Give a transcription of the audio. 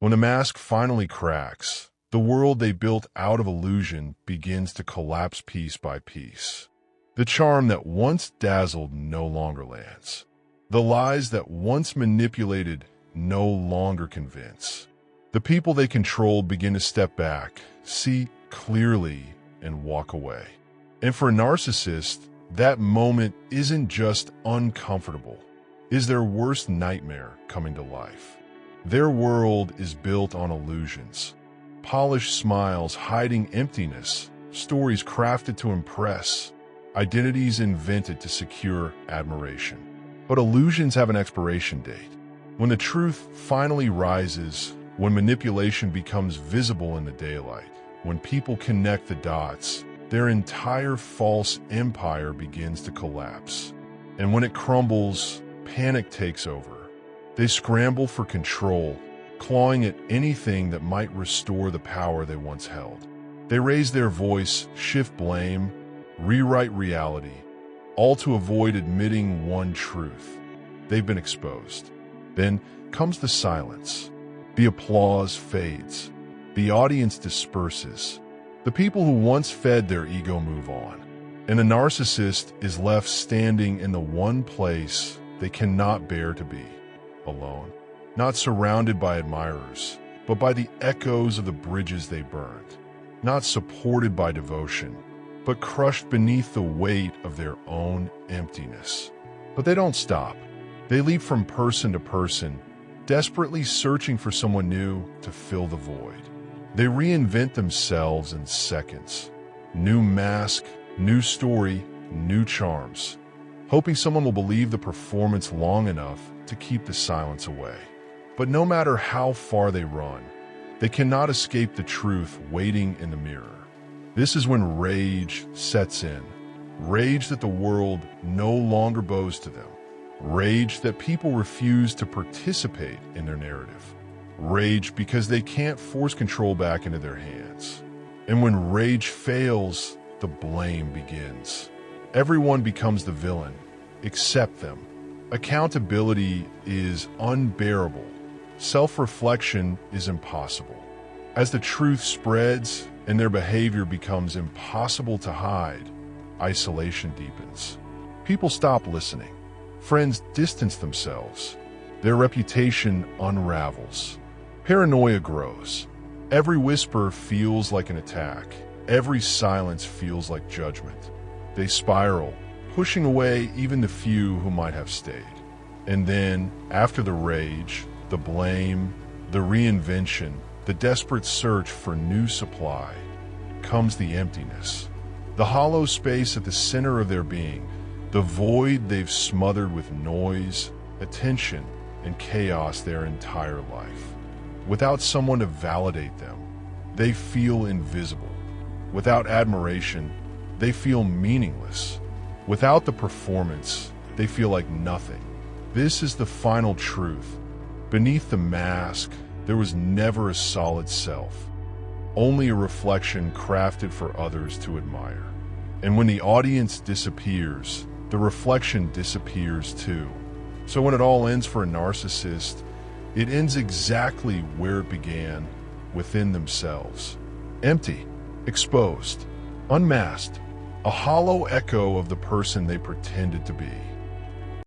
When the mask finally cracks, the world they built out of illusion begins to collapse piece by piece. The charm that once dazzled no longer lands. The lies that once manipulated no longer convince. The people they controlled begin to step back, see clearly, and walk away. And for a narcissist, that moment isn't just uncomfortable, is their worst nightmare coming to life. Their world is built on illusions, polished smiles hiding emptiness, stories crafted to impress, identities invented to secure admiration. But illusions have an expiration date. When the truth finally rises, when manipulation becomes visible in the daylight, when people connect the dots, their entire false empire begins to collapse. And when it crumbles, panic takes over. They scramble for control, clawing at anything that might restore the power they once held. They raise their voice, shift blame, rewrite reality, all to avoid admitting one truth. They've been exposed. Then comes the silence. The applause fades. The audience disperses. The people who once fed their ego move on. And the narcissist is left standing in the one place they cannot bear to be, alone. Not surrounded by admirers, but by the echoes of the bridges they burned. Not supported by devotion, but crushed beneath the weight of their own emptiness. But they don't stop. They leap from person to person, desperately searching for someone new to fill the void. They reinvent themselves in seconds. New mask, new story, new charms, hoping someone will believe the performance long enough to keep the silence away. But no matter how far they run, they cannot escape the truth waiting in the mirror. This is when rage sets in. Rage that the world no longer bows to them. Rage that people refuse to participate in their narrative. Rage because they can't force control back into their hands. And when rage fails, the blame begins. Everyone becomes the villain, except them. Accountability is unbearable. Self-reflection is impossible. As the truth spreads and their behavior becomes impossible to hide, isolation deepens. People stop listening. Friends distance themselves. Their reputation unravels. Paranoia grows. Every whisper feels like an attack. Every silence feels like judgment. They spiral, pushing away even the few who might have stayed. And then, after the rage, the blame, the reinvention, the desperate search for new supply, comes the emptiness. The hollow space at the center of their being, the void they've smothered with noise, attention, and chaos their entire life. Without someone to validate them, they feel invisible. Without admiration, they feel meaningless. Without the performance, they feel like nothing. This is the final truth. Beneath the mask, there was never a solid self, only a reflection crafted for others to admire. And when the audience disappears, the reflection disappears too. So when it all ends for a narcissist, it ends exactly where it began, within themselves. Empty, exposed, unmasked, a hollow echo of the person they pretended to be.